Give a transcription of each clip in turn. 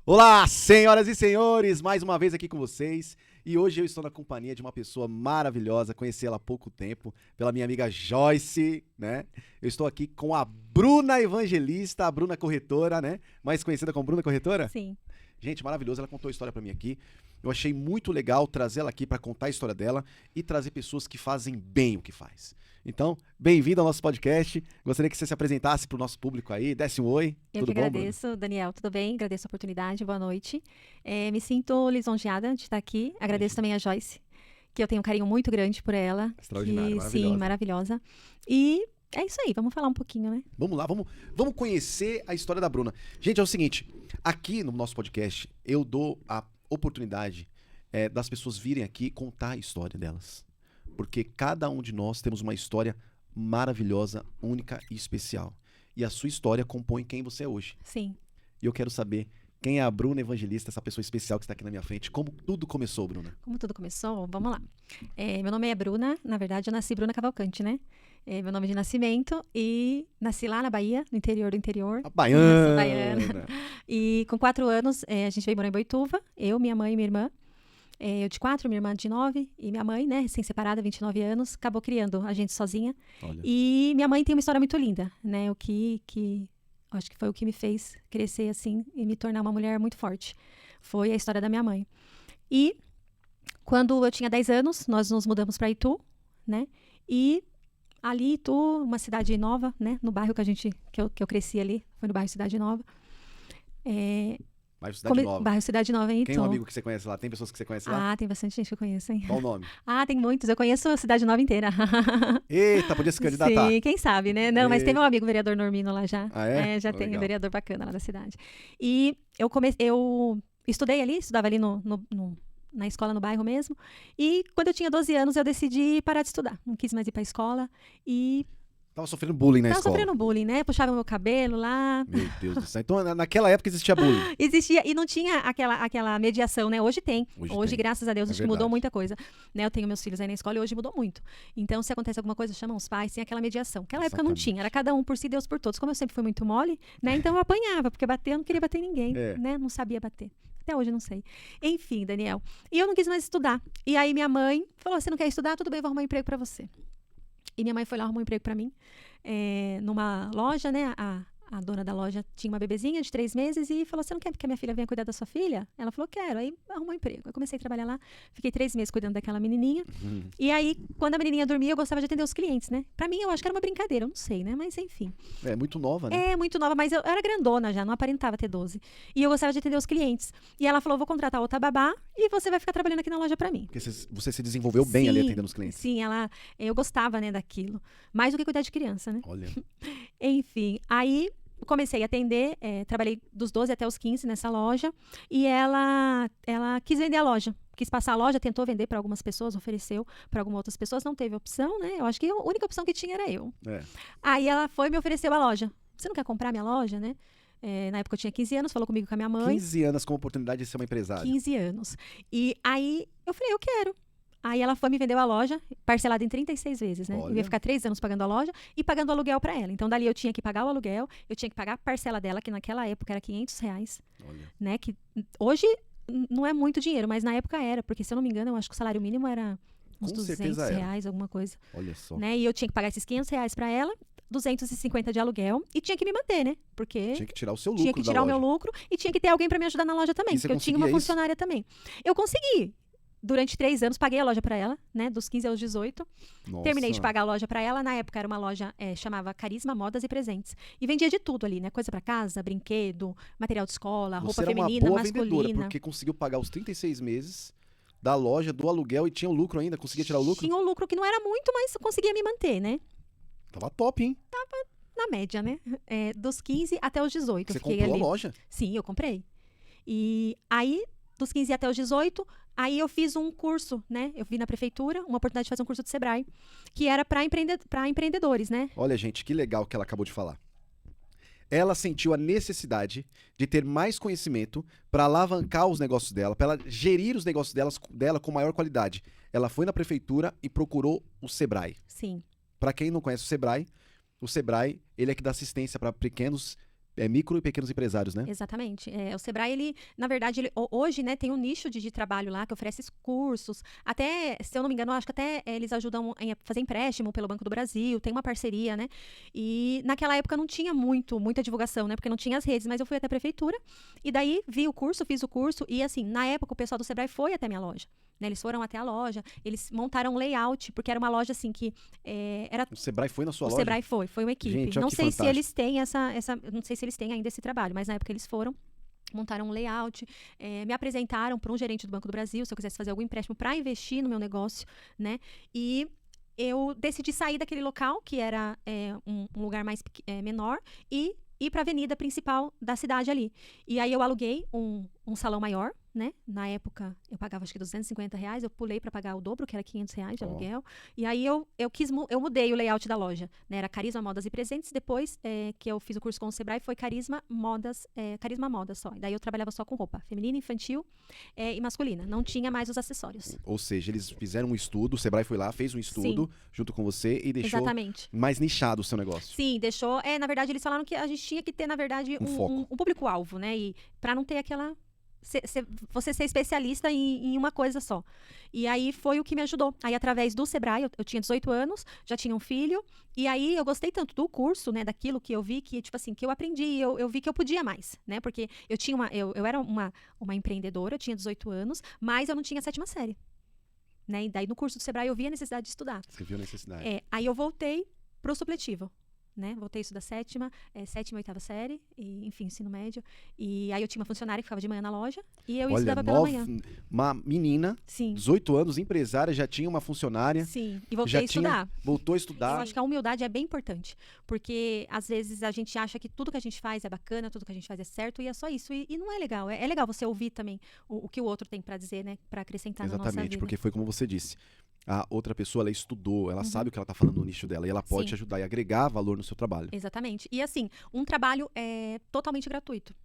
Olá, senhoras e senhores, mais uma vez aqui com vocês. E hoje eu estou na companhia de uma pessoa maravilhosa, conheci ela há pouco tempo, pela minha amiga Joyce, né? Eu estou aqui com a Bruna Evangelista, a Bruna Corretora, né? Mais conhecida como Bruna Corretora? Sim. Gente, maravilhoso, ela contou a história pra mim aqui. Eu achei muito legal trazer ela aqui pra contar a história dela e trazer pessoas que fazem bem o que faz. Então, bem-vindo ao nosso podcast. Gostaria que você se apresentasse pro nosso público aí, desse um oi. Eu Tudo que bom, Bruna? agradeço, Daniel. Tudo bem? Agradeço a oportunidade. Boa noite. Me sinto lisonjeada de estar aqui. Agradeço também a Joyce, que eu tenho um carinho muito grande por ela. Extraordinária, Sim, maravilhosa. maravilhosa. E é isso aí. Vamos falar um pouquinho, né? Vamos lá, vamos conhecer a história da Bruna. Gente, é o seguinte, aqui no nosso podcast, eu dou a oportunidade das pessoas virem aqui contar a história delas. Porque cada um de nós temos uma história maravilhosa, única e especial. E a sua história compõe quem você é hoje. Sim. E eu quero saber quem é a Bruna Evangelista, essa pessoa especial que está aqui na minha frente. Como tudo começou, Bruna? Como tudo começou, vamos lá. Meu nome é Bruna. Na verdade, eu nasci Bruna Cavalcante, né? Meu nome de nascimento. E nasci lá na Bahia, no interior do interior. A baiana. Sou baiana. E com 4 anos, a gente veio morar em Boituva. Eu, minha mãe e minha irmã. Eu de 4, minha irmã de 9, e minha mãe, né, recém-separada, 29 anos, acabou criando a gente sozinha. Olha. E minha mãe tem uma história muito linda, né, acho que foi o que me fez crescer assim e me tornar uma mulher muito forte. Foi a história da minha mãe. E quando eu tinha 10 anos, nós nos mudamos para Itu, né, e ali Itu, uma cidade nova, né, no bairro que eu cresci ali, foi no bairro Cidade Nova. Bairro Cidade Nova. Bairro Cidade Nova em Itu. Quem é um amigo que você conhece lá? Tem pessoas que você conhece lá? Ah, tem bastante gente que eu conheço, hein? Qual o nome? Ah, tem muitos. Eu conheço a Cidade Nova inteira. Eita, podia se candidatar. Sim, quem sabe, né? Não, mas tem meu amigo vereador Normino lá já. Ah, é? Já tem um Legal. vereador bacana lá da cidade. E eu estudei ali, estudava ali na escola no bairro mesmo. E quando eu tinha 12 anos, eu decidi parar de estudar. Não quis mais ir pra escola. E Tava sofrendo bullying na tava escola. sofrendo bullying, né? Puxava meu cabelo lá. Meu Deus do céu. Então, naquela época existia bullying. Existia, e não tinha aquela mediação, né? Hoje tem. Hoje tem. Graças a Deus, É acho que mudou verdade. muita coisa. Né? Eu tenho meus filhos aí na escola e hoje mudou muito. Então, se acontece alguma coisa, chamam os pais, tem aquela mediação. Naquela época não Exatamente. tinha, era cada um por si, Deus por todos. Como eu sempre fui muito mole, né? Então eu apanhava, porque bater eu não queria bater em ninguém, É. né? Não sabia bater. Até hoje eu não sei. Enfim, Daniel. E eu não quis mais estudar. E aí minha mãe falou: você não quer estudar? Tudo bem, eu vou arrumar um emprego pra você. E minha mãe foi lá, arrumou um emprego pra mim, numa loja, né? A dona da loja tinha uma bebezinha de 3 meses e falou: você não quer que a minha filha venha cuidar da sua filha? Ela falou: quero. Aí arrumou um emprego. Eu comecei a trabalhar lá, fiquei 3 meses cuidando daquela menininha. E aí, quando a menininha dormia, eu gostava de atender os clientes, né? Pra mim, eu acho que era uma brincadeira, eu não sei, né? Mas enfim. É muito nova, né? É muito nova, mas eu era grandona já, não aparentava ter 12. E eu gostava de atender os clientes. E ela falou: vou contratar outra babá e você vai ficar trabalhando aqui na loja pra mim. Porque você se desenvolveu bem ali atendendo os clientes. Sim, eu gostava, né, daquilo. Mais do que cuidar de criança, né? Olha. Enfim, aí comecei a atender, trabalhei dos 12 até os 15 nessa loja, e ela quis vender a loja. Quis passar a loja, tentou vender para algumas pessoas, ofereceu para algumas outras pessoas, não teve opção, né? Eu acho que a única opção que tinha era eu. É. Aí ela foi e me ofereceu a loja. Você não quer comprar minha loja, né? Na época eu tinha 15 anos, falou comigo com a minha mãe. 15 anos com a oportunidade de ser uma empresária. 15 anos. E aí eu falei: eu quero. Aí ela foi, me vendeu a loja, parcelada em 36 vezes, né? Olha. Eu ia ficar 3 anos pagando a loja e pagando o aluguel pra ela. Então, dali eu tinha que pagar o aluguel, eu tinha que pagar a parcela dela, que naquela época era R$ 500, Olha. né? Que hoje não é muito dinheiro, mas na época era. Porque, se eu não me engano, eu acho que o salário mínimo era uns Com R$ certeza 200, era. alguma coisa. Olha só. Né? E eu tinha que pagar esses R$ 500 pra ela, 250 de aluguel, e tinha que me manter, né? Porque Tinha que tirar o seu lucro tinha que da tirar o loja. meu lucro e tinha que ter alguém pra me ajudar na loja também, E você porque eu tinha uma conseguia isso? funcionária também. Eu consegui. Durante 3 anos, paguei a loja pra ela, né? Dos 15 aos 18. Nossa. Terminei de pagar a loja pra ela. Na época era uma loja, chamava Carisma Modas e Presentes. E vendia de tudo ali, né? Coisa pra casa, brinquedo, material de escola, roupa Você era uma feminina, boa vendedora, masculina. porque conseguiu pagar os 36 meses da loja, do aluguel e tinha o lucro ainda. Conseguia tirar o lucro? Tinha um lucro que não era muito, mas conseguia me manter, né? Tava top, hein? Na média, né? Dos 15 até os 18. Você eu fiquei comprou ali. a loja. Sim, eu comprei. E aí, dos 15 até os 18, aí eu fiz um curso, né? Eu vi na prefeitura uma oportunidade de fazer um curso de Sebrae, que era para empreendedores, né? Olha, gente, que legal que ela acabou de falar. Ela sentiu a necessidade de ter mais conhecimento para alavancar os negócios dela, para ela gerir os negócios dela com maior qualidade. Ela foi na prefeitura e procurou o Sebrae. Sim. Para quem não conhece o Sebrae, ele é que dá assistência para pequenos micro e pequenos empresários, né? Exatamente. O Sebrae, ele, na verdade, hoje, né, tem um nicho de trabalho lá que oferece cursos. Até, se eu não me engano, acho que até eles ajudam a fazer empréstimo pelo Banco do Brasil, tem uma parceria, né? E naquela época não tinha muita divulgação, né? Porque não tinha as redes, mas eu fui até a prefeitura e daí vi o curso, fiz o curso e, assim, na época o pessoal do Sebrae foi até minha loja. Né, eles foram até a loja, eles montaram um layout, porque era uma loja assim que era... O Sebrae foi na sua loja? O Sebrae foi uma equipe. Gente, não sei fantástico. se eles têm não sei se eles têm ainda esse trabalho, mas na época eles foram, montaram um layout, me apresentaram para um gerente do Banco do Brasil, se eu quisesse fazer algum empréstimo para investir no meu negócio, né? E eu decidi sair daquele local, que era um lugar mais menor, e ir para a avenida principal da cidade ali. E aí eu aluguei um salão maior, né? Na época, eu pagava acho que R$250, eu pulei para pagar o dobro, que era R$500 de aluguel. E aí eu mudei o layout da loja, né? Era Carisma Modas e Presentes, depois que eu fiz o curso com o Sebrae, foi Carisma Modas só. E daí eu trabalhava só com roupa feminina, infantil e masculina. Não tinha mais os acessórios. Ou seja, eles fizeram um estudo, o Sebrae foi lá, fez um estudo junto com você e deixou mais nichado o seu negócio. Sim, deixou. Na verdade, eles falaram que a gente tinha que ter, na verdade, um público-alvo, né? E para não ter aquela... você ser especialista em uma coisa só. E aí foi o que me ajudou. Aí, através do Sebrae, eu tinha 18 anos, já tinha um filho, e aí eu gostei tanto do curso, né, daquilo que eu vi, que, tipo assim, que eu aprendi, eu vi que eu podia mais, né, porque eu era uma empreendedora, eu tinha 18 anos, mas eu não tinha a 7ª série, né, e daí no curso do Sebrae eu vi a necessidade de estudar. Você viu a necessidade. Aí eu voltei pro supletivo. Né? Voltei a estudar 7ª e 8ª série, e, enfim, ensino médio. E aí eu tinha uma funcionária que ficava de manhã na loja e eu estudava pela manhã. Uma menina, 18 anos, empresária, já tinha uma funcionária. Sim, e voltei a estudar. Voltou a estudar. Eu acho que a humildade é bem importante, porque às vezes a gente acha que tudo que a gente faz é bacana, tudo que a gente faz é certo, e é só isso. E não é legal. É legal você ouvir também o que o outro tem para dizer, né? Para acrescentar na nossa vida. Exatamente, porque foi como você disse. A outra pessoa, ela estudou, ela sabe o que ela está falando no nicho dela e ela pode te ajudar e agregar valor no seu trabalho. Exatamente. E assim, um trabalho é totalmente gratuito.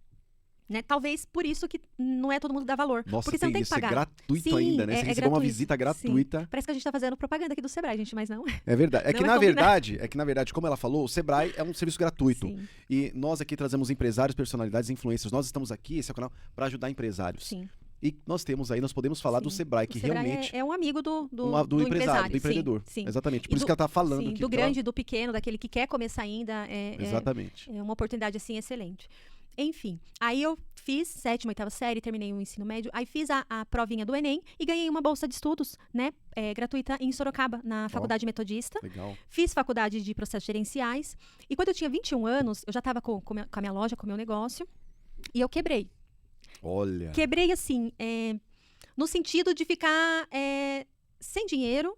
Né? Talvez por isso que não é todo mundo que dá valor. Nossa, porque você não tem que pagar. É gratuito ainda, né? Você recebeu uma visita gratuita. Sim. Parece que a gente está fazendo propaganda aqui do Sebrae, gente, mas não. É verdade. É que na verdade, como ela falou, o Sebrae é um serviço gratuito. Sim. E nós aqui trazemos empresários, personalidades, influencers. Nós estamos aqui, esse é o canal, para ajudar empresários. Sim. E nós podemos falar do Sebrae, que Sebrae realmente... é um amigo do empresário, do empreendedor. Sim. Exatamente. Por isso que ela está falando. Sim, do grande, do pequeno, daquele que quer começar ainda. Exatamente. É uma oportunidade, assim, excelente. Enfim, aí eu fiz 7ª, 8ª série, terminei o ensino médio, aí fiz a provinha do Enem e ganhei uma bolsa de estudos, né, gratuita em Sorocaba, na Faculdade Metodista. Legal. Fiz faculdade de processos gerenciais e quando eu tinha 21 anos, eu já estava com a minha loja, com o meu negócio e eu quebrei. Olha. Quebrei, assim, no sentido de ficar sem dinheiro,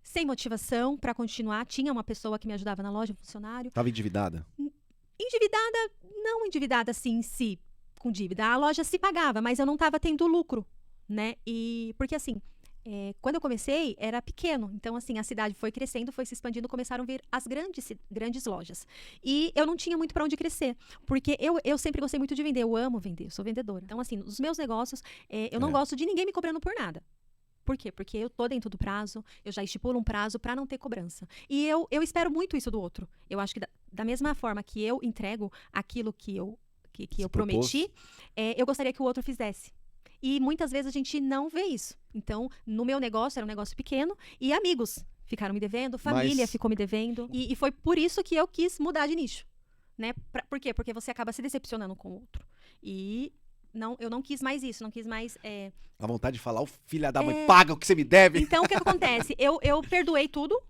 sem motivação para continuar. Tinha uma pessoa que me ajudava na loja, um funcionário. Estava endividada? Não endividada assim em si, com dívida. A loja se pagava, mas eu não estava tendo lucro, né? E porque assim, quando eu comecei, era pequeno. Então, assim, a cidade foi crescendo, foi se expandindo, começaram a vir as grandes lojas. E eu não tinha muito para onde crescer. Porque eu sempre gostei muito de vender. Eu amo vender, eu sou vendedora. Então, assim, os meus negócios, eu não gosto de ninguém me cobrando por nada. Por quê? Porque eu tô dentro do prazo, eu já estipulo um prazo para não ter cobrança. E eu espero muito isso do outro. Eu acho que da mesma forma que eu entrego aquilo que eu prometi, eu gostaria que o outro fizesse. E muitas vezes a gente não vê isso. Então, no meu negócio, era um negócio pequeno, e amigos ficaram me devendo, família ficou me devendo. E foi por isso que eu quis mudar de nicho. Né? Por quê? Porque você acaba se decepcionando com o outro. E eu não quis mais isso, não quis mais... A vontade de falar, filha da mãe, paga o que você me deve. Então, o que acontece? Eu perdoei tudo.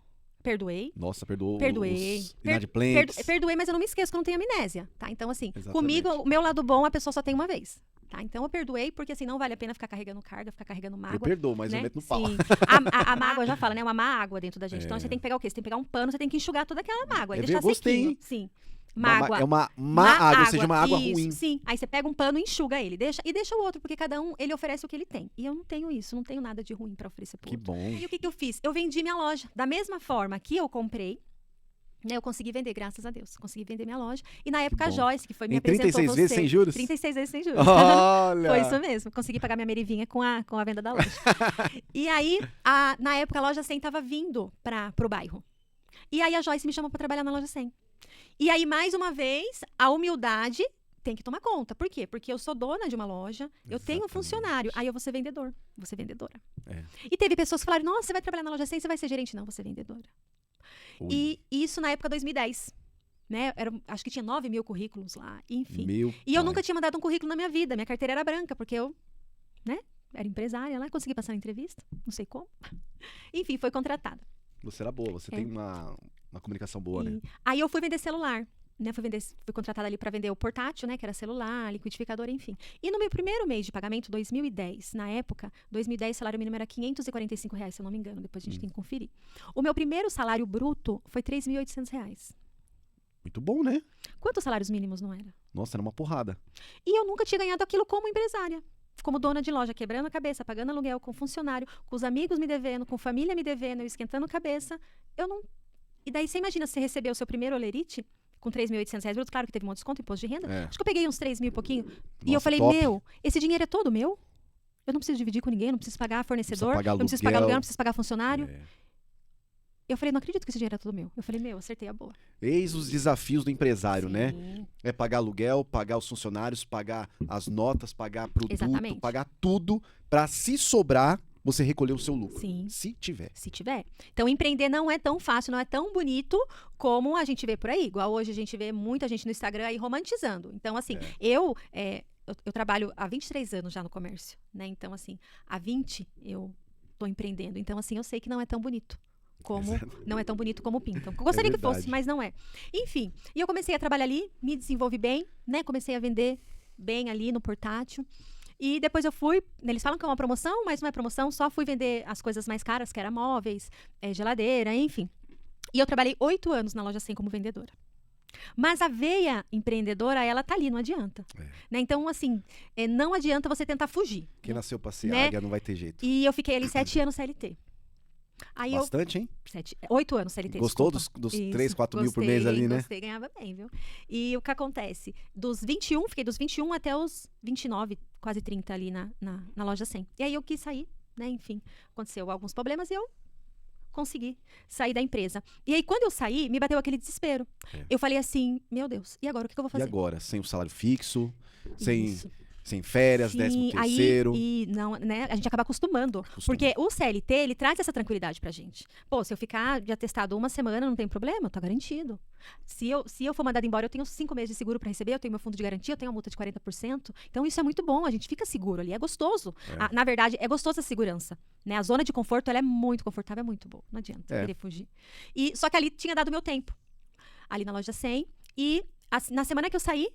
Perdoei. Nossa, perdoou os inadimplentes. Perdoei, mas eu não me esqueço que eu não tenho amnésia, tá? Então, assim, Exatamente. Comigo, o meu lado bom, a pessoa só tem uma vez. Tá? Então eu perdoei, porque assim, não vale a pena ficar carregando carga, ficar carregando mágoa. Eu perdoo, mas né? eu meto no pau. Sim. A mágoa já fala, né? Uma má água dentro da gente. Então você tem que pegar o quê? Você tem que pegar um pano, você tem que enxugar toda aquela mágoa e deixar sequinho. Sim. Mágoa. É uma má água, ou seja, uma água isso, ruim. Sim. Aí você pega um pano e enxuga ele. E deixa o outro, porque cada um, ele oferece o que ele tem. E eu não tenho isso, não tenho nada de ruim pra oferecer pro outro. Que bom. E o que eu fiz? Eu vendi minha loja. Da mesma forma que eu comprei, né, eu consegui vender, graças a Deus. Consegui vender minha loja. E na época a Joyce, que foi me apresentou 36 vezes sem juros? 36 vezes sem juros. Olha! Foi isso mesmo. Consegui pagar minha merivinha com a venda da loja. E aí, na época, a loja 100 estava vindo pro bairro. E aí a Joyce me chamou para trabalhar na loja 100. E aí, mais uma vez, a humildade tem que tomar conta. Por quê? Porque eu sou dona de uma loja, eu tenho um Exatamente. funcionário, aí eu vou ser vendedor, vou ser vendedora. É. E teve pessoas que falaram, nossa, você vai trabalhar na loja 100, você vai ser gerente. Não, vou ser vendedora. Ui, E isso na época 2010. Né? Acho que tinha 9 mil currículos lá, enfim. meu E eu pai. nunca tinha mandado um currículo na minha vida. Minha carteira era branca, porque eu, né, era empresária lá, consegui passar na entrevista, não sei como. Enfim, foi contratada. Você era boa, você É. tem uma comunicação boa, né? Aí eu fui vender celular. Né, fui contratada ali para vender o portátil, né, que era celular, liquidificador, enfim. E no meu primeiro mês de pagamento, 2010, na época, 2010, o salário mínimo era R$545, se eu não me engano, depois a gente tem que conferir. O meu primeiro salário bruto foi R$3.800. Muito bom, né? Quantos salários mínimos não era? Nossa, era uma porrada. E eu nunca tinha ganhado aquilo como empresária. Como dona de loja, quebrando a cabeça, pagando aluguel com funcionário, com os amigos me devendo, com família me devendo, eu esquentando a cabeça. Eu não... E daí, você imagina você receber o seu primeiro olerite com R$3.800 bruto, claro que teve um desconto, imposto de renda. É. Acho que eu peguei uns 3 mil e pouquinho. E eu Nossa, falei, top. esse dinheiro é todo meu? Eu não preciso dividir com ninguém, não preciso pagar fornecedor, pagar eu não preciso pagar aluguel. aluguel, não preciso pagar funcionário. É. Eu falei, não acredito que esse dinheiro é todo meu. Eu falei, acertei a boa. Eis os desafios do empresário, né? Sim. É pagar aluguel, pagar os funcionários, pagar as notas, pagar produto, Exatamente. pagar tudo pra se sobrar, você recolher o seu lucro. Sim. Se tiver. Se tiver. Então, empreender não é tão fácil, não é tão bonito como a gente vê por aí. Igual hoje a gente vê muita gente no Instagram aí romantizando. Então, assim, eu trabalho há 23 anos já no comércio, né? Então, assim, há 20 eu tô empreendendo. Então, assim, eu sei que não é tão bonito. Não é tão bonito como pintam. Eu gostaria que fosse, verdade. mas não é. Enfim, e eu comecei a trabalhar ali, me desenvolvi bem, né? Comecei a vender bem ali no portátil. E depois eu fui, eles falam que é uma promoção, mas não é promoção, só fui vender as coisas mais caras, que era móveis, geladeira, enfim. E eu trabalhei 8 anos na loja 100 como vendedora. Mas a veia empreendedora, ela tá ali, não adianta. Né? Então, assim, não adianta você tentar fugir. Quem nasceu pra ser Né? águia não vai ter jeito. E eu fiquei ali 7 anos CLT. Aí Bastante, hein? 8 anos CLT, Gostou desculpa. dos Isso, 3, 4 mil por gostei, mês ali, né? Gostei, ganhava bem, viu? E o que acontece? Fiquei dos 21 até os 29, quase 30 ali na loja 100. E aí eu quis sair, né? Enfim, aconteceu alguns problemas e eu consegui sair da empresa. E aí, quando eu saí, me bateu aquele desespero. Eu falei assim, meu Deus, e agora? O que eu vou fazer? E agora? Sem o salário fixo, Isso. sem férias, 13º. E não, né, a gente acaba acostumando. Porque o CLT, ele traz essa tranquilidade pra gente. Pô, se eu ficar de atestado 1 semana, não tem problema, tá garantido. Se eu for mandado embora, eu tenho 5 meses de seguro pra receber, eu tenho meu fundo de garantia, eu tenho uma multa de 40%. Então, isso é muito bom, a gente fica seguro ali, é gostoso. Na verdade, é gostoso a segurança. Né? A zona de conforto, ela é muito confortável, é muito boa. Não adianta querer fugir. Só que ali tinha dado meu tempo. Ali na loja 100. E na semana que eu saí,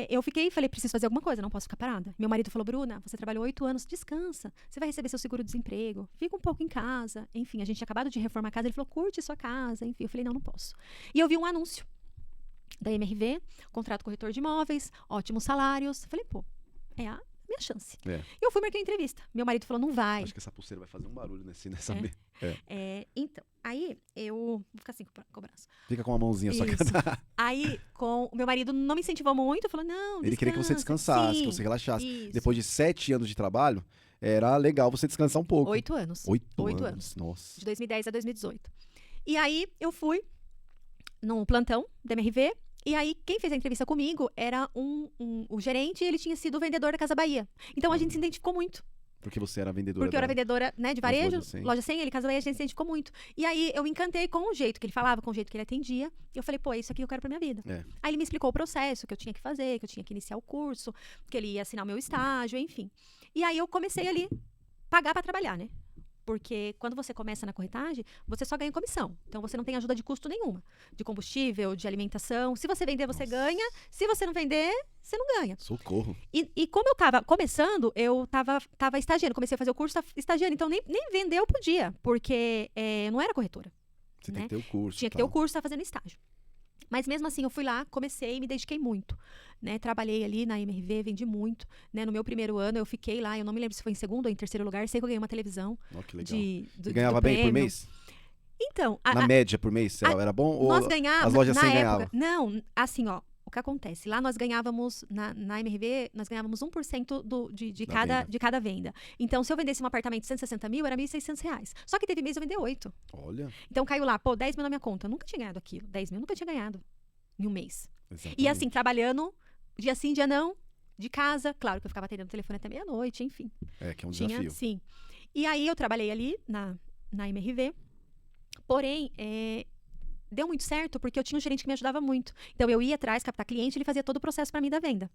eu falei, preciso fazer alguma coisa, não posso ficar parada. Meu marido falou, Bruna, você trabalhou 8 anos, descansa. Você vai receber seu seguro-desemprego, fica um pouco em casa. Enfim, a gente tinha acabado de reformar a casa, ele falou, curte sua casa. Enfim, eu falei, não posso. E eu vi um anúncio da MRV, contrato corretor de imóveis, ótimos salários. Falei, pô, é a minha chance. E eu fui marcar entrevista. Meu marido falou, não vai. Acho que essa pulseira vai fazer um barulho nessa então, aí eu vou ficar assim com o braço. Fica com a mãozinha só. Aí, o meu marido não me incentivou muito, falou, não, descansa. Ele queria que você descansasse, que você relaxasse. Isso. Depois de 7 anos de trabalho, era legal você descansar um pouco. 8 anos. 8 anos. Nossa. De 2010 a 2018. E aí, eu fui num plantão da MRV. E aí, quem fez a entrevista comigo era o gerente e ele tinha sido o vendedor da Casa Bahia. Então, a gente se identificou muito. Porque você era vendedora. Porque eu era vendedora, né, de varejo, loja 100, ele Casa Bahia, a gente se identificou muito. E aí, eu me encantei com o jeito que ele falava, com o jeito que ele atendia. E eu falei, pô, é isso aqui que eu quero pra minha vida. Aí ele me explicou o processo que eu tinha que fazer, que eu tinha que iniciar o curso, que ele ia assinar o meu estágio, enfim. E aí, eu comecei ali, pagar pra trabalhar, né? Porque quando você começa na corretagem, você só ganha comissão. Então, você não tem ajuda de custo nenhuma. De combustível, de alimentação. Se você vender, você ganha. Se você não vender, você não ganha. Socorro. E como eu tava começando, eu tava estagiando. Comecei a fazer o curso, tava estagiando. Então, nem vender eu podia. Porque eu não era corretora. Você tem que ter o curso. Tinha que ter o curso, tava fazendo estágio. Mas mesmo assim, eu fui lá, comecei e me dediquei muito. Né? Trabalhei ali na MRV, vendi muito. Né? No meu primeiro ano, eu fiquei lá, eu não me lembro se foi em segundo ou em terceiro lugar, sei que eu ganhei uma televisão. Que legal. Você ganhava bem por mês? Então... Na média, por mês, era bom? Nós ou ganhávamos, as lojas na 100 época, ganhavam? Não, assim, ó, o que acontece? Lá nós ganhávamos, na MRV, nós ganhávamos 1% de cada venda. Então, se eu vendesse um apartamento de 160 mil, era R$1.600. Só que teve mês eu vender 8. Olha. Então, caiu lá, pô, 10 mil na minha conta. Eu nunca tinha ganhado aquilo. 10 mil, nunca tinha ganhado. em um mês. Exatamente. E assim, trabalhando dia sim, dia não, de casa. Claro que eu ficava atendendo o telefone até meia-noite, enfim. Que é um desafio. Sim. E aí eu trabalhei ali na MRV. Porém, deu muito certo porque eu tinha um gerente que me ajudava muito. Então eu ia atrás, captar cliente, ele fazia todo o processo para mim da venda.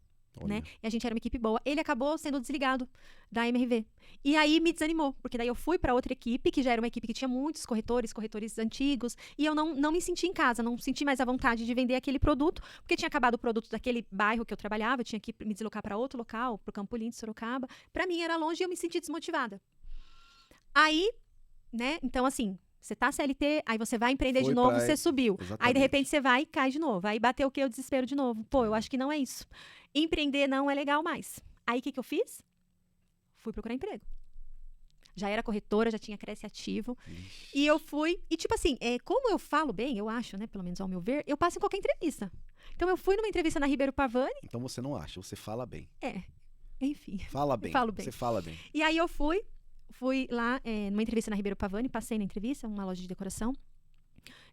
Né? E a gente era uma equipe boa. Ele acabou sendo desligado da MRV. E aí me desanimou, porque daí eu fui para outra equipe, que já era uma equipe que tinha muitos corretores antigos, e eu não me senti em casa, não senti mais a vontade de vender aquele produto, porque tinha acabado o produto daquele bairro que eu trabalhava, eu tinha que me deslocar para outro local, para o Campo Limpo, Sorocaba. Para mim era longe e eu me senti desmotivada. Aí, né, então assim, você tá CLT, aí você vai empreender de novo, você subiu. Exatamente. Aí, de repente, você vai e cai de novo. Aí bateu o quê? O desespero de novo. Pô, eu acho que não é isso. Empreender não é legal mais. Aí, o que eu fiz? Fui procurar emprego. Já era corretora, já tinha Cresce Ativo. E eu fui... E, tipo assim, como eu falo bem, eu acho, né? Pelo menos ao meu ver, eu passo em qualquer entrevista. Então, eu fui numa entrevista na Ribeiro Pavani. Então, você não acha, você fala bem. Enfim. Fala bem. Falo bem. Você fala bem. E aí, eu fui lá numa entrevista na Ribeiro Pavani, passei na entrevista, uma loja de decoração.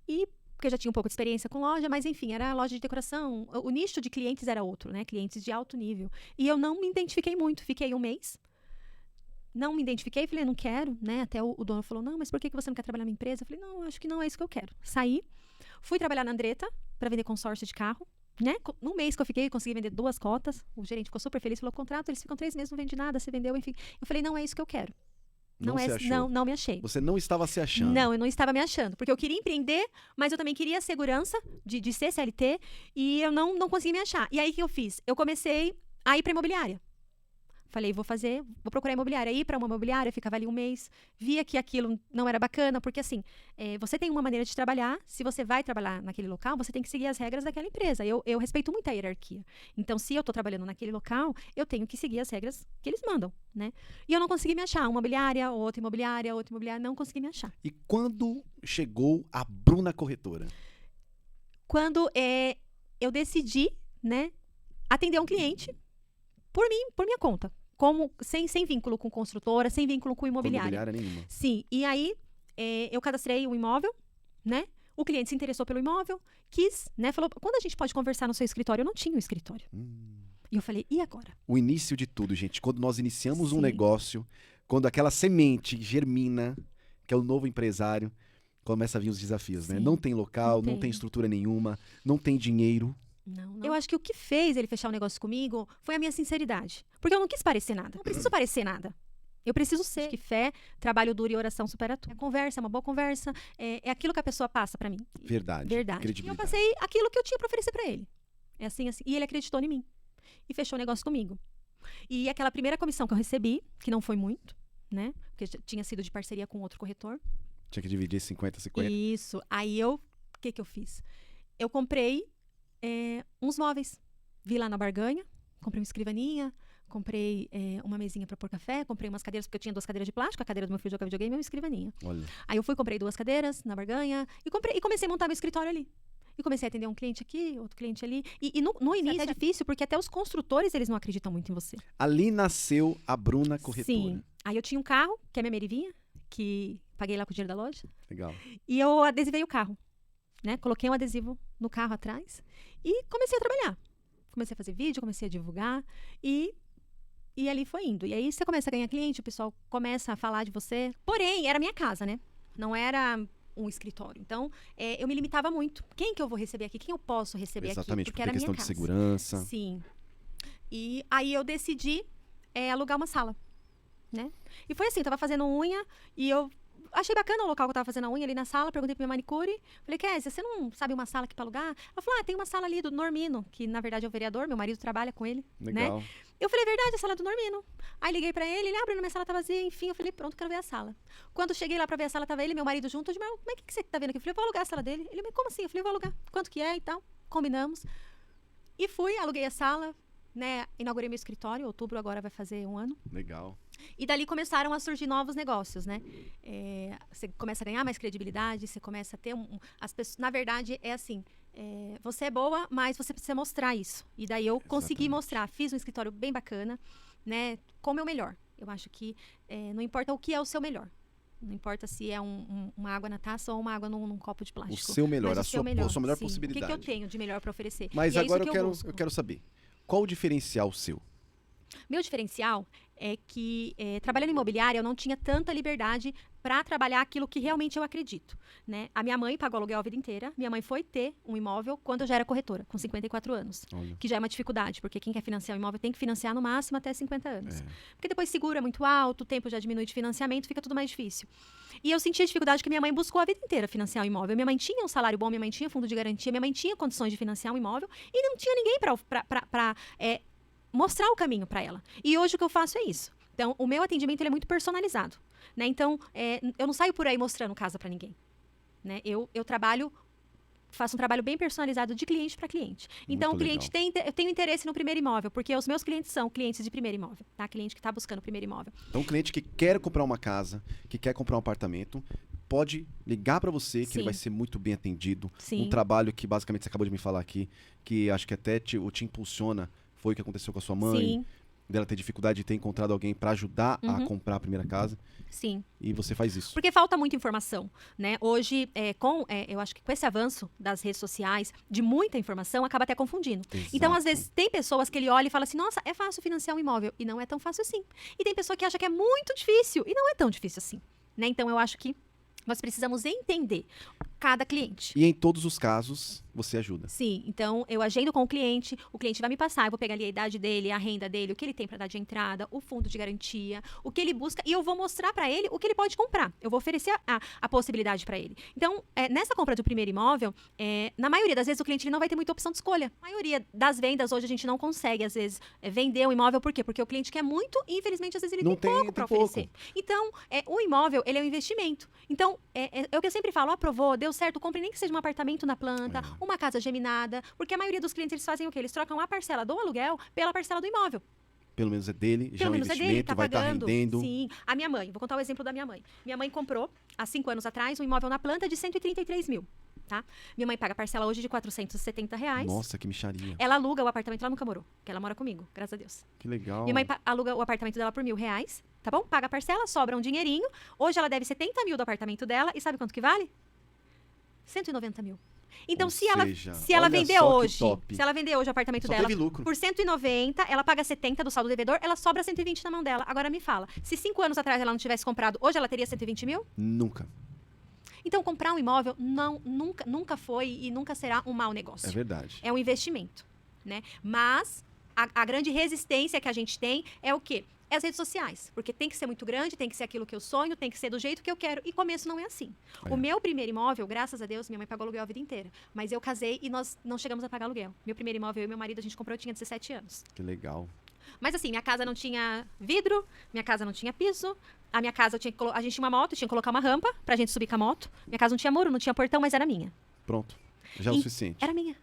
E, porque eu já tinha um pouco de experiência com loja, mas enfim, era loja de decoração. O nicho de clientes era outro, né? Clientes de alto nível. E eu não me identifiquei muito. Fiquei um mês. Não me identifiquei, falei, não quero, né? Até o dono falou, não, mas por que você não quer trabalhar na empresa? Eu falei, não, acho que não é isso que eu quero. Saí, fui trabalhar na Andretta para vender consórcio de carro. Né? No mês que eu fiquei, eu consegui vender 2 cotas. O gerente ficou super feliz, falou, contrato, eles ficam 3 meses, não vende nada, você vendeu, enfim. Eu falei, não é isso que eu quero. Não me achei. Você não estava se achando. Não, eu não estava me achando. Porque eu queria empreender, mas eu também queria a segurança de ser CLT e eu não consegui me achar. E aí, o que eu fiz? Eu comecei a ir para imobiliária. Falei, vou procurar imobiliária. Ir para uma imobiliária, ficava ali um mês, via que aquilo não era bacana, porque assim, você tem uma maneira de trabalhar, se você vai trabalhar naquele local, você tem que seguir as regras daquela empresa. Eu respeito muito a hierarquia. Então, se eu estou trabalhando naquele local, eu tenho que seguir as regras que eles mandam, né? E eu não consegui me achar. Uma imobiliária, outra imobiliária, não consegui me achar. E quando chegou a Bruna Corretora? Quando eu decidi, né, atender um cliente por minha conta. Sem vínculo com construtora, sem vínculo com imobiliária. Imobiliária nenhuma. Sim. E aí, eu cadastrei o imóvel, né? O cliente se interessou pelo imóvel, quis, né? Falou, quando a gente pode conversar no seu escritório? Eu não tinha um escritório. E eu falei, e agora? O início de tudo, gente. Quando nós iniciamos Sim. um negócio, quando aquela semente germina, que é o novo empresário, começa a vir os desafios, né? Sim. Não tem local, não tem estrutura nenhuma, não tem dinheiro. Não. Eu acho que o que fez ele fechar o negócio comigo foi a minha sinceridade. Porque eu não quis parecer nada. Não preciso parecer nada. Eu preciso ser. Acho que fé, trabalho duro e oração supera tudo. A conversa, é uma boa conversa. É aquilo que a pessoa passa pra mim. Verdade. E eu passei aquilo que eu tinha pra oferecer pra ele. É assim. E ele acreditou em mim. E fechou o negócio comigo. E aquela primeira comissão que eu recebi, que não foi muito, né? Porque tinha sido de parceria com outro corretor. Tinha que dividir 50-50. Isso. Aí o que eu fiz? Eu comprei uns móveis. Vi lá na barganha, comprei uma escrivaninha, comprei uma mesinha para pôr café, comprei umas cadeiras, porque eu tinha 2 cadeiras de plástico, a cadeira do meu filho jogar videogame e uma escrivaninha. Olha. Aí eu comprei 2 cadeiras na barganha e comecei a montar meu escritório ali. E comecei a atender um cliente aqui, outro cliente ali. E no início é difícil, porque até os construtores, eles não acreditam muito em você. Ali nasceu a Bruna Corretora. Sim. Aí eu tinha um carro, que é a minha Merivinha, que paguei lá com o dinheiro da loja. Legal. E eu adesivei o carro. Né? Coloquei um adesivo no carro atrás e comecei a trabalhar. Comecei a fazer vídeo, comecei a divulgar e ali foi indo. E aí você começa a ganhar cliente, o pessoal começa a falar de você. Porém, era minha casa, né? Não era um escritório. Então, eu me limitava muito. Quem que eu vou receber aqui? Quem eu posso receber aqui? Exatamente, Porque era questão minha casa. de segurança. Sim. E aí eu decidi alugar uma sala, né? E foi assim, eu tava fazendo unha e eu achei bacana o local que eu tava fazendo a unha ali na sala, perguntei pra minha manicure, falei, Kézia, você não sabe uma sala aqui pra alugar? Ela falou, tem uma sala ali do Normino, que na verdade é o vereador, meu marido trabalha com ele, Legal. né? Eu falei, verdade, a sala do Normino. Aí liguei pra ele, Bruno, minha sala tá vazia, enfim, eu falei, pronto, quero ver a sala. Quando eu cheguei lá pra ver a sala, tava ele e meu marido junto, eu disse, mas como é que você tá vendo aqui? Eu falei, vou alugar a sala dele. Ele, como assim? Eu falei, vou alugar, quanto que é e tal, combinamos. E fui, aluguei a sala, né, inaugurei meu escritório, outubro agora vai fazer 1 ano. Legal. E dali começaram a surgir novos negócios, né? Você começa a ganhar mais credibilidade, você começa a ter as pessoas, na verdade, é assim, você é boa, mas você precisa mostrar isso. E daí eu consegui mostrar, fiz um escritório bem bacana, né? Com o meu melhor. Eu acho que não importa o que é o seu melhor. Não importa se é uma água na taça ou uma água num copo de O plástico. seu melhor, Mas a o seu sua melhor sim. possibilidade. O que eu tenho de melhor para oferecer? Mas E é agora isso que busco. eu quero saber. Qual o diferencial seu? Meu diferencial é que, trabalhando em imobiliária, eu não tinha tanta liberdade para trabalhar aquilo que realmente eu acredito, né? A minha mãe pagou aluguel a vida inteira. Minha mãe foi ter um imóvel quando eu já era corretora, com 54 anos. Olha. Que já é uma dificuldade, porque quem quer financiar um imóvel tem que financiar no máximo até 50 anos. É. Porque depois seguro é muito alto, o tempo já diminui de financiamento, fica tudo mais difícil. E eu senti a dificuldade que minha mãe buscou a vida inteira financiar um imóvel. Minha mãe tinha um salário bom, minha mãe tinha fundo de garantia, minha mãe tinha condições de financiar um imóvel e não tinha ninguém para mostrar o caminho para ela. E hoje o que eu faço é isso. Então, o meu atendimento ele é muito personalizado, né? Então, eu não saio por aí mostrando casa para ninguém, né? Eu faço um trabalho bem personalizado de cliente para cliente. Então, Muito o cliente eu tenho interesse no primeiro imóvel, porque os meus clientes são clientes de primeiro imóvel, tá? Cliente que está buscando o primeiro imóvel. Então, o cliente que quer comprar uma casa, que quer comprar um apartamento, pode ligar para você, que Sim. ele vai ser muito bem atendido. Sim. Um trabalho que basicamente você acabou de me falar aqui, que acho que até te impulsiona, foi o que aconteceu com a sua mãe, Sim, dela ter dificuldade de ter encontrado alguém para ajudar a Uhum. comprar a primeira casa, sim. e você faz isso. Porque falta muita informação, né? Hoje, eu acho que com esse avanço das redes sociais, de muita informação, acaba até confundindo. Então, às Exato. vezes, tem pessoas que ele olha e fala assim, nossa, é fácil financiar um imóvel. E não é tão fácil assim. E tem pessoa que acha que é muito difícil. E não é tão difícil assim, né? Então, eu acho que nós precisamos entender cada cliente. E em todos os casos, você ajuda. Sim, então eu agendo com o cliente vai me passar, eu vou pegar ali a idade dele, a renda dele, o que ele tem para dar de entrada, o fundo de garantia, o que ele busca, e eu vou mostrar para ele o que ele pode comprar. Eu vou oferecer a possibilidade para ele. Então, nessa compra do primeiro imóvel, na maioria das vezes o cliente ele não vai ter muita opção de escolha. A maioria das vendas hoje a gente não consegue, às vezes, vender um imóvel, por quê? Porque o cliente quer muito e infelizmente às vezes ele Não tem pouco para tem pouco. oferecer. Então, o imóvel, ele é um investimento. Então, é o que eu sempre falo, aprovou, deu certo, compre nem que seja um apartamento na planta, uma casa geminada, porque a maioria dos clientes eles fazem o quê? Eles trocam a parcela do aluguel pela parcela do imóvel. Pelo menos é dele, já é Pelo um menos investimento, dele, tá vai estar pagando. rendendo. Sim. A minha mãe, vou contar o exemplo da minha mãe. Minha mãe comprou, há 5 anos atrás, um imóvel na planta de 133 mil. Tá? Minha mãe paga parcela hoje de R$470. Nossa, que micharia. Ela aluga o apartamento, ela nunca morou, porque ela mora comigo, graças a Deus. Que legal. Minha mãe aluga o apartamento dela por R$1.000, tá bom? Paga a parcela, sobra um dinheirinho. Hoje ela deve 70 mil do apartamento dela. E sabe quanto que vale? 190 mil. Então, Ou se ela olha vender só que hoje, top. se ela vender hoje o apartamento Só dela teve lucro. por 190, ela paga 70 do saldo devedor, ela sobra 120 na mão dela. Agora me fala, se 5 anos atrás ela não tivesse comprado, hoje ela teria 120 mil? Nunca. Então, comprar um imóvel nunca foi e nunca será um mau negócio. É verdade. É um investimento, né? Mas a grande resistência que a gente tem é o quê? É as redes sociais. Porque tem que ser muito grande, tem que ser aquilo que eu sonho, tem que ser do jeito que eu quero. E começo não é assim. É. O meu primeiro imóvel, graças a Deus, minha mãe pagou aluguel a vida inteira. Mas eu casei e nós não chegamos a pagar aluguel. Meu primeiro imóvel, eu e meu marido, a gente comprou, eu tinha 17 anos. Que legal. Mas assim, minha casa não tinha vidro, minha casa não tinha piso. A minha casa, a gente tinha uma moto, tinha que colocar uma rampa pra gente subir com a moto. Minha casa não tinha muro, não tinha portão, mas era minha. Pronto. Já é o E suficiente. Era minha.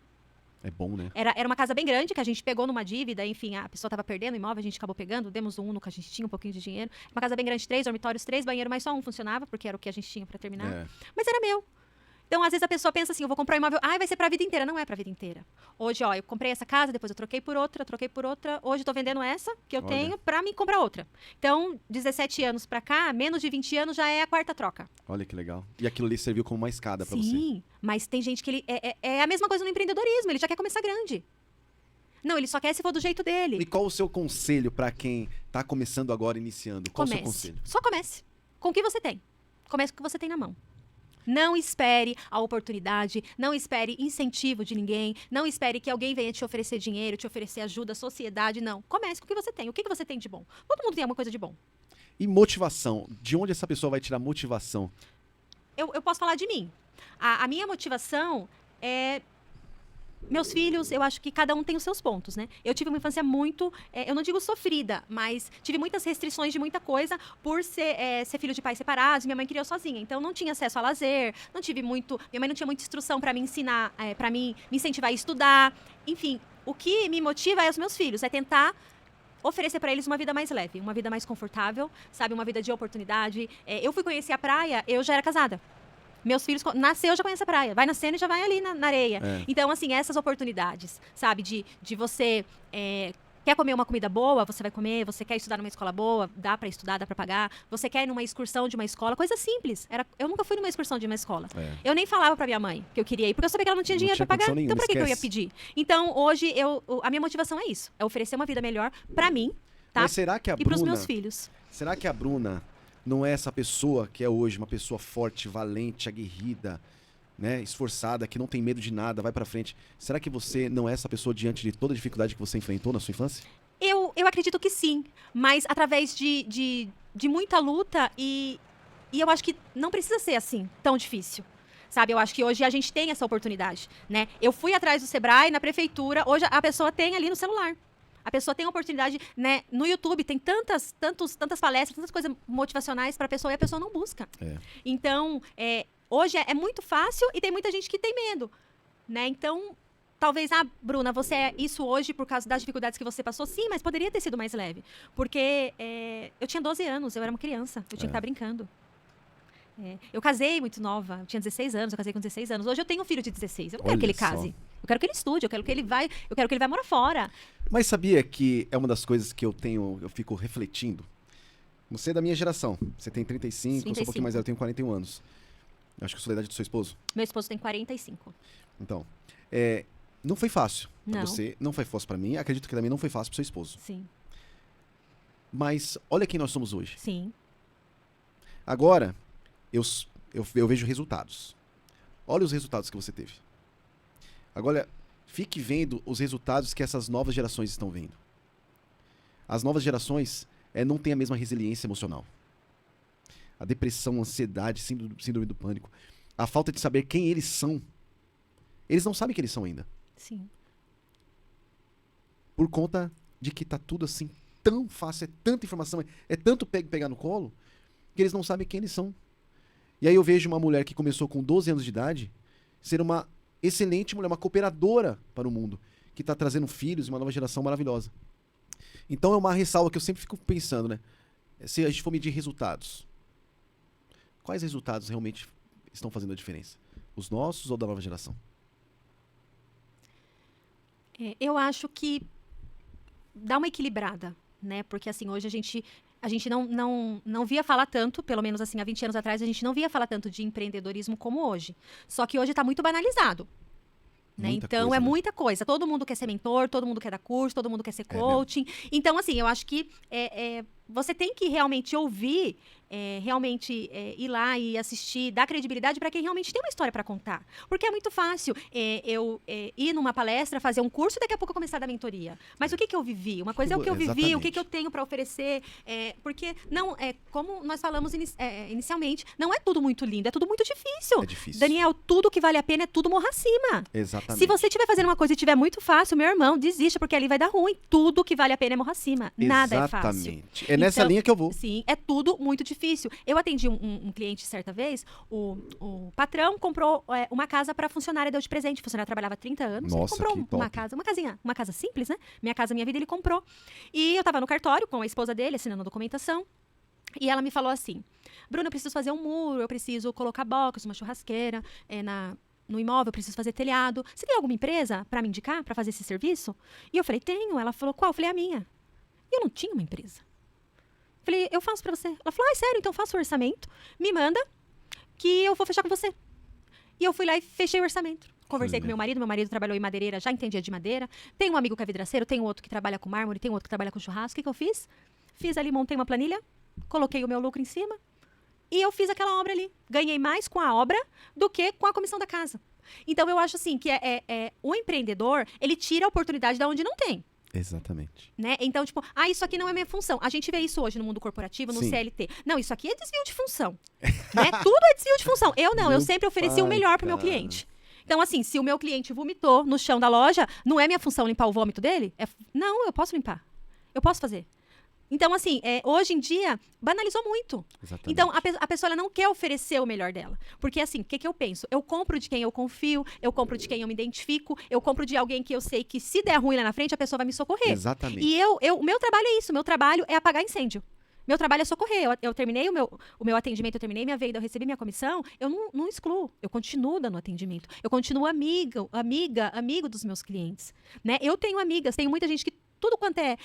É bom, né? Era uma casa bem grande, que a gente pegou numa dívida, enfim, a pessoa estava perdendo o imóvel, a gente acabou pegando, demos um Uno que a gente tinha um pouquinho de dinheiro. Uma casa bem grande, 3 dormitórios, 3 banheiros, mas só um funcionava, porque era o que a gente tinha para terminar. É. Mas era meu. Então, às vezes a pessoa pensa assim, eu vou comprar um imóvel, vai ser pra vida inteira. Não é pra vida inteira. Hoje, eu comprei essa casa, depois eu troquei por outra. Hoje eu tô vendendo essa, que eu Olha. tenho, pra me comprar outra. Então, 17 anos pra cá, menos de 20 anos já é a quarta troca. Olha que legal. E aquilo ali serviu como uma escada pra você. Sim, mas tem gente que ele é a mesma coisa no empreendedorismo, ele já quer começar grande. Não, ele só quer se for do jeito dele. E qual o seu conselho pra quem tá começando agora, iniciando? Qual o seu Comece. conselho? Só comece. Com o que você tem. Comece com o que você tem na mão. Não espere a oportunidade, não espere incentivo de ninguém, não espere que alguém venha te oferecer dinheiro, te oferecer ajuda, sociedade, não. Comece com o que você tem. O que você tem de bom? Todo mundo tem alguma coisa de bom. E motivação? De onde essa pessoa vai tirar motivação? Eu posso falar de mim. A minha motivação é... Meus filhos, eu acho que cada um tem os seus pontos, né? Eu tive uma infância muito, eu não digo sofrida, mas tive muitas restrições de muita coisa por ser filho de pais separados. Minha mãe criou sozinha, então não tinha acesso a lazer, não tive muito, minha mãe não tinha muita instrução para me ensinar, para me incentivar a estudar. Enfim, o que me motiva é os meus filhos, é tentar oferecer para eles uma vida mais leve, uma vida mais confortável, sabe? Uma vida de oportunidade. Eu fui conhecer a praia, eu já era casada. Meus filhos nasceu, já conhece a praia. Vai nascendo e já vai ali na areia. É. Então, assim, essas oportunidades, sabe? De você Quer comer uma comida boa? Você vai comer. Você quer estudar numa escola boa? Dá pra estudar, dá pra pagar. Você quer ir numa excursão de uma escola? Coisa simples. Eu nunca fui numa excursão de uma escola. Eu nem falava pra minha mãe que eu queria ir, porque eu sabia que ela não tinha dinheiro pra pagar. Nenhuma, então pra que eu ia pedir? Então hoje a minha motivação é isso. É oferecer uma vida melhor pra mim, tá? Mas será que a e pros Bruna, meus filhos. será que a Bruna não é essa pessoa que é hoje uma pessoa forte, valente, aguerrida, né, esforçada, que não tem medo de nada, vai pra frente? Será que você não é essa pessoa diante de toda a dificuldade que você enfrentou na sua infância? Eu acredito que sim, mas através de muita luta e eu acho que não precisa ser assim, tão difícil. Sabe, eu acho que hoje a gente tem essa oportunidade, né? Eu fui atrás do Sebrae, na prefeitura, hoje a pessoa tem ali no celular. A pessoa tem a oportunidade, né? No YouTube tem tantas palestras, tantas coisas motivacionais para a pessoa e a pessoa não busca. Então, hoje é muito fácil e tem muita gente que tem medo, né? Então, talvez, Bruna, você é isso hoje por causa das dificuldades que você passou? Sim, mas poderia ter sido mais leve. Porque eu tinha 12 anos, eu era uma criança, eu tinha que estar brincando. Eu casei muito nova, eu tinha 16 anos, eu casei com 16 anos. Hoje eu tenho um filho de 16, eu não quero que ele case. Eu quero que ele estude, eu quero que ele vai morar fora. Mas sabia que é uma das coisas que eu fico refletindo? Você é da minha geração, você tem 35, eu sou um pouquinho mais velho, eu tenho 41 anos. Eu acho que eu sou da idade do seu esposo. Meu esposo tem 45. Então, não foi fácil pra Não. você, não foi fácil pra mim, acredito que também não foi fácil pro seu esposo. Sim. Mas olha quem nós somos hoje. Sim. Agora, eu vejo resultados. Olha os resultados que você teve. Agora, fique vendo os resultados que essas novas gerações estão vendo. As novas gerações não têm a mesma resiliência emocional. A depressão, a ansiedade, síndrome do pânico, a falta de saber quem eles são. Eles não sabem quem eles são ainda. Sim. Por conta de que tá tudo assim tão fácil, é tanta informação, é tanto pegar no colo, que eles não sabem quem eles são. E aí eu vejo uma mulher que começou com 12 anos de idade ser uma excelente mulher, uma cooperadora para o mundo, que está trazendo filhos e uma nova geração maravilhosa. Então é uma ressalva que eu sempre fico pensando, né? Se a gente for medir resultados, quais resultados realmente estão fazendo a diferença? Os nossos ou da nova geração? Eu acho que dá uma equilibrada, né? Porque assim, hoje a gente não via falar tanto, pelo menos assim, há 20 anos atrás, a gente não via falar tanto de empreendedorismo como hoje. Só que hoje está muito banalizado. Né? Então, coisa, muita coisa. Todo mundo quer ser mentor, todo mundo quer dar curso, todo mundo quer ser coaching. Então, assim, eu acho que você tem que realmente ouvir, ir lá e assistir, dar credibilidade para quem realmente tem uma história para contar. Porque é muito fácil eu ir numa palestra, fazer um curso e daqui a pouco começar a dar mentoria. Mas o que eu vivi? Uma coisa é o que eu vivi, o que eu tenho para oferecer. Porque, como nós falamos inicialmente, não é tudo muito lindo, é tudo muito difícil. É difícil. Daniel, tudo que vale a pena é tudo morra acima. Exatamente. Se você estiver fazendo uma coisa e estiver muito fácil, meu irmão, desista, porque ali vai dar ruim. Tudo que vale a pena é morra acima. Nada é fácil. Exatamente. É nessa linha que eu vou. Sim, é tudo muito difícil. Eu atendi um cliente certa vez, o patrão comprou uma casa para a funcionária, deu de presente. A funcionária trabalhava 30 anos, Nossa, ele comprou uma casa simples, né? Minha Casa Minha Vida, ele comprou. E eu tava no cartório com a esposa dele, assinando a documentação. E ela me falou assim: Bruna, eu preciso fazer um muro, eu preciso colocar box, uma churrasqueira no imóvel, eu preciso fazer telhado. Você tem alguma empresa para me indicar, para fazer esse serviço? E eu falei, tenho. Ela falou, qual? Eu falei, a minha. E eu não tinha uma empresa. Falei, eu faço pra você. Ela falou, sério, então faça o orçamento, me manda, que eu vou fechar com você. E eu fui lá e fechei o orçamento. Conversei com meu marido trabalhou em madeireira, já entendia de madeira. Tem um amigo que é vidraceiro, tem outro que trabalha com mármore, tem outro que trabalha com churrasco. O que eu fiz? Fiz ali, montei uma planilha, coloquei o meu lucro em cima e eu fiz aquela obra ali. Ganhei mais com a obra do que com a comissão da casa. Então, eu acho assim, que o empreendedor, ele tira a oportunidade da onde não tem. Exatamente. Né? Então, tipo, isso aqui não é minha função. A gente vê isso hoje no mundo corporativo, no CLT. Não, isso aqui é desvio de função. Né? Tudo é desvio de função. Eu não, eu sempre ofereci o melhor pro meu cliente. Então, assim, se o meu cliente vomitou no chão da loja, não é minha função limpar o vômito dele? Não, eu posso limpar. Eu posso fazer. Então, assim, hoje em dia, banalizou muito. Exatamente. Então, a pessoa ela não quer oferecer o melhor dela. Porque, assim, o que eu penso? Eu compro de quem eu confio, eu compro de quem eu me identifico, eu compro de alguém que eu sei que se der ruim lá na frente, a pessoa vai me socorrer. Exatamente. E o meu trabalho é isso, o meu trabalho é apagar incêndio. Meu trabalho é socorrer. Eu terminei o meu atendimento, eu terminei minha venda, eu recebi minha comissão, eu não excluo. Eu continuo dando atendimento. Eu continuo amigo dos meus clientes. Né? Eu tenho amigas, tenho muita gente que tudo quanto é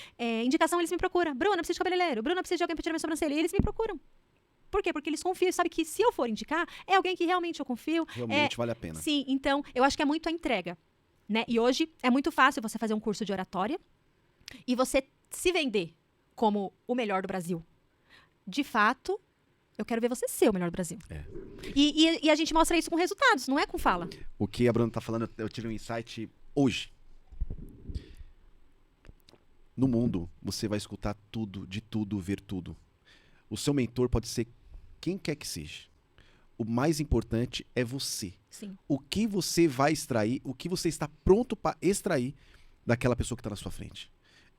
indicação, eles me procuram. Bruna, preciso de cabeleireiro. Bruna, preciso de alguém para tirar minha sobrancelha. E eles me procuram. Por quê? Porque eles confiam e sabem que se eu for indicar, é alguém que realmente eu confio. Realmente vale a pena. Sim, então, eu acho que é muito a entrega, né? E hoje é muito fácil você fazer um curso de oratória e você se vender como o melhor do Brasil. De fato, eu quero ver você ser o melhor do Brasil. E a gente mostra isso com resultados, não é com fala. O que a Bruna tá falando, eu tive um insight hoje. No mundo, você vai escutar tudo, de tudo, ver tudo. O seu mentor pode ser quem quer que seja. O mais importante é você. Sim. O que você vai extrair, o que você está pronto para extrair daquela pessoa que está na sua frente.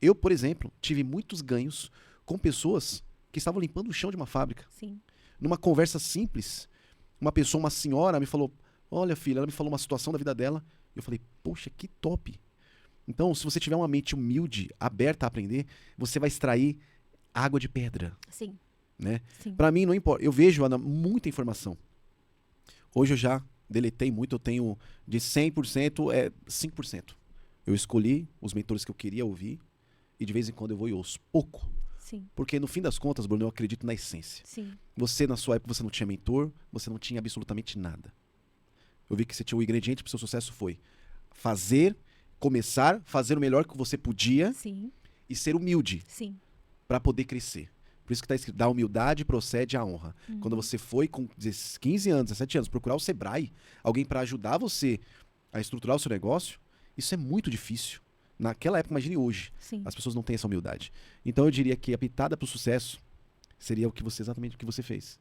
Eu, por exemplo, tive muitos ganhos com pessoas que estavam limpando o chão de uma fábrica. Sim. Numa conversa simples, uma senhora me falou, olha filha, ela me falou uma situação da vida dela. Eu falei, poxa, que top. Então, se você tiver uma mente humilde, aberta a aprender, você vai extrair água de pedra. Sim. Né? Sim. Para mim, não importa. Eu vejo, Ana, muita informação. Hoje eu já deletei muito, eu tenho de 100%, 5%. Eu escolhi os mentores que eu queria ouvir e de vez em quando eu vou e ouço pouco. Sim. Porque no fim das contas, Bruno, eu acredito na essência. Sim. Você, na sua época, você não tinha mentor, você não tinha absolutamente nada. Eu vi que você tinha o ingrediente para o seu sucesso foi começar, fazer o melhor que você podia. Sim. E ser humilde. Sim. Para poder crescer. Por isso que está escrito, da humildade procede a honra. Quando você foi com 15 anos, 17 anos, procurar o Sebrae, alguém para ajudar você a estruturar o seu negócio, isso é muito difícil. Naquela época, imagine hoje. Sim. As pessoas não têm essa humildade. Então eu diria que a pitada para o sucesso seria exatamente o que você fez.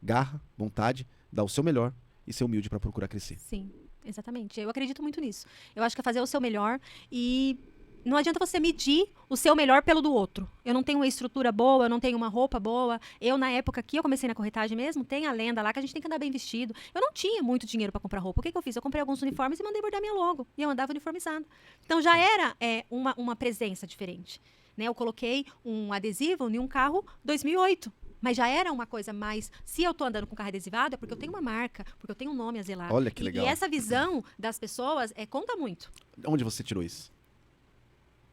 Garra, vontade, dar o seu melhor e ser humilde para procurar crescer. Sim, exatamente. Eu acredito muito nisso. Eu acho que é fazer o seu melhor e não adianta você medir o seu melhor pelo do outro. Eu não tenho uma estrutura boa, eu não tenho uma roupa boa. Eu, na época que eu comecei na corretagem mesmo, tem a lenda lá que a gente tem que andar bem vestido. Eu não tinha muito dinheiro para comprar roupa. O que eu fiz? Eu comprei alguns uniformes e mandei bordar minha logo. E eu andava uniformizada. Então já era uma presença diferente. Né? Eu coloquei um adesivo em um carro 2008. Mas já era uma coisa mais... Se eu tô andando com carro adesivado, é porque eu tenho uma marca, porque eu tenho um nome a zelar. Olha que legal. E essa visão das pessoas conta muito. Onde você tirou isso?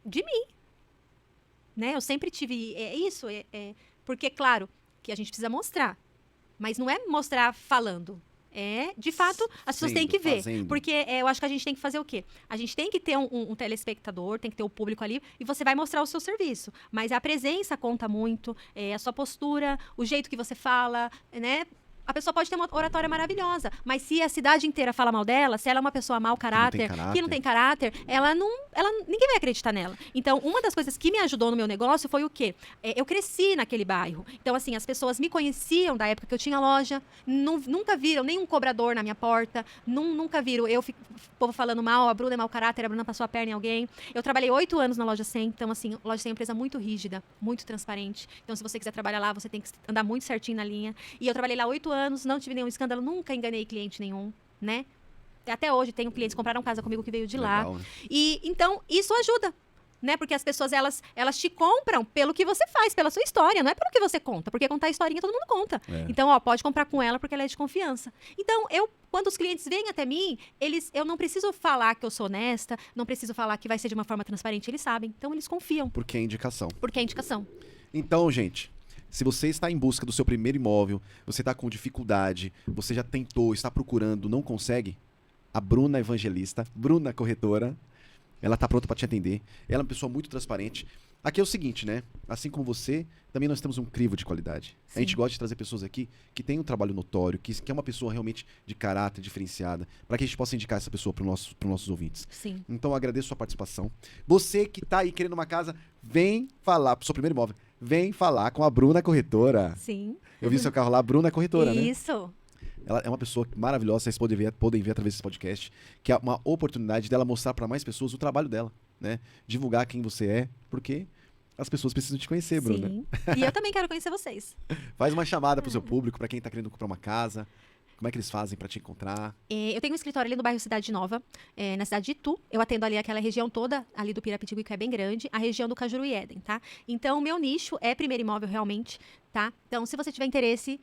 De mim. Né? Eu sempre tive isso. Porque, claro, que a gente precisa mostrar. Mas não é mostrar falando. De fato, as pessoas têm que ver. Fazendo. Porque eu acho que a gente tem que fazer o quê? A gente tem que ter um telespectador, tem que ter o público ali, e você vai mostrar o seu serviço. Mas a presença conta muito, a sua postura, o jeito que você fala, né? A pessoa pode ter uma oratória maravilhosa, mas se a cidade inteira fala mal dela, se ela é uma pessoa mau caráter, que não tem caráter, ninguém vai acreditar nela. Então, uma das coisas que me ajudou no meu negócio foi o quê? Eu cresci naquele bairro. Então, assim, as pessoas me conheciam da época que eu tinha loja, nunca viram nenhum cobrador na minha porta, nunca viram o povo falando mal, a Bruna é mau caráter, a Bruna passou a perna em alguém. Eu trabalhei 8 anos na Loja 100, então, assim, a Loja 100 é uma empresa muito rígida, muito transparente. Então, se você quiser trabalhar lá, você tem que andar muito certinho na linha. E eu trabalhei lá 8 anos, não tive nenhum escândalo, nunca enganei cliente nenhum, né? Até hoje tenho clientes que compraram casa comigo que veio de Legal, lá. né? E então isso ajuda, né? Porque as pessoas elas te compram pelo que você faz, pela sua história, não é pelo que você conta, porque contar historinha todo mundo conta. Então, pode comprar com ela porque ela é de confiança. Então, quando os clientes vêm até mim, eu não preciso falar que eu sou honesta, não preciso falar que vai ser de uma forma transparente, eles sabem. Então, eles confiam. Porque é indicação. Porque é indicação. Então, gente, se você está em busca do seu primeiro imóvel, você está com dificuldade, você já tentou, está procurando, não consegue, a Bruna Evangelista, Bruna Corretora, ela está pronta para te atender. Ela é uma pessoa muito transparente. Aqui é o seguinte, né? Assim como você, também nós temos um crivo de qualidade. Sim. A gente gosta de trazer pessoas aqui que têm um trabalho notório, que é uma pessoa realmente de caráter diferenciada, para que a gente possa indicar essa pessoa para os nossos ouvintes. Sim. Então, eu agradeço a sua participação. Você que está aí querendo uma casa, vem falar, para o seu primeiro imóvel, vem falar com a Bruna Corretora. Sim. Eu vi seu carro lá, a Bruna Corretora, né? Isso. Ela é uma pessoa maravilhosa, vocês podem ver através desse podcast, que é uma oportunidade dela mostrar para mais pessoas o trabalho dela, né? Divulgar quem você é, porque as pessoas precisam te conhecer, Bruna. Sim. E eu também quero conhecer vocês. Faz uma chamada pro seu público, para quem tá querendo comprar uma casa. Como é que eles fazem para te encontrar? Eu tenho um escritório ali no bairro Cidade Nova, na cidade de Itu. Eu atendo ali aquela região toda, ali do Pirapitiguí, que é bem grande, a região do Cajuru e Éden, tá? Então, o meu nicho é primeiro imóvel realmente, tá? Então, se você tiver interesse,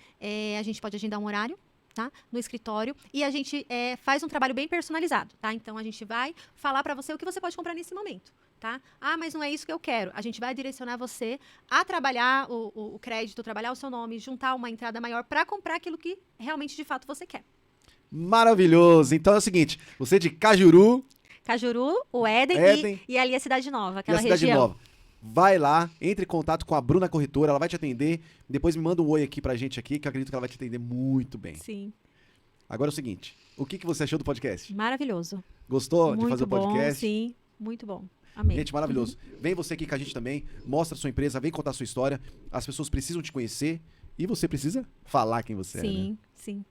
a gente pode agendar um horário, tá? No escritório, e a gente faz um trabalho bem personalizado, tá? Então, a gente vai falar para você o que você pode comprar nesse momento. tá? Ah, mas não é isso que eu quero. A gente vai direcionar você a trabalhar o crédito, trabalhar o seu nome, juntar uma entrada maior para comprar aquilo que realmente, de fato, você quer. Maravilhoso. Então é o seguinte, você de Cajuru, Cajuru, o Éden, Éden e ali a Cidade Nova, e aquela a Cidade região. Nova. Vai lá, entre em contato com a Bruna Corretora, ela vai te atender. Depois me manda um oi aqui pra gente aqui, que eu acredito que ela vai te atender muito bem. Sim, Agora é o seguinte, o que você achou do podcast? maravilhoso. Gostou de Muito fazer o bom, podcast? sim, muito bom. Amei. Gente, maravilhoso. Vem você aqui com a gente também, mostra a sua empresa, vem contar a sua história. As pessoas precisam te conhecer e você precisa falar quem você é, né? Sim, sim.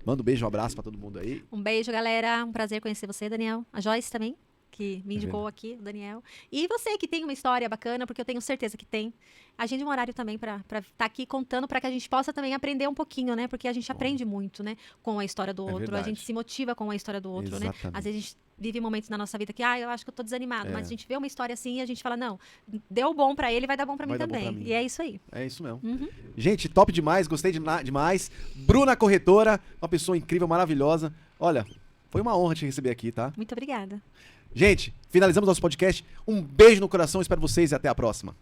Manda um beijo, um abraço pra todo mundo aí. Um beijo, galera. Um prazer conhecer você, Daniel. A Joyce também, que me indicou aqui, o Daniel. E você que tem uma história bacana, porque eu tenho certeza que tem. Agende um horário também para estar aqui contando, para que a gente possa também aprender um pouquinho, né? Porque a gente aprende muito, né? Com a história do outro. verdade. A gente se motiva com a história do outro, né? Exatamente. Às vezes a gente vive momentos na nossa vida que, eu acho que eu tô desanimado. É. Mas a gente vê uma história assim e a gente fala, não, deu bom para ele, vai dar bom para mim Vai dar bom também. pra mim. E é isso aí. É isso mesmo. Uhum. Gente, top demais, gostei demais. Bruna Corretora, uma pessoa incrível, maravilhosa. Olha, foi uma honra te receber aqui, tá? Muito obrigada. Gente, finalizamos nosso podcast. Um beijo no coração, espero vocês e até a próxima.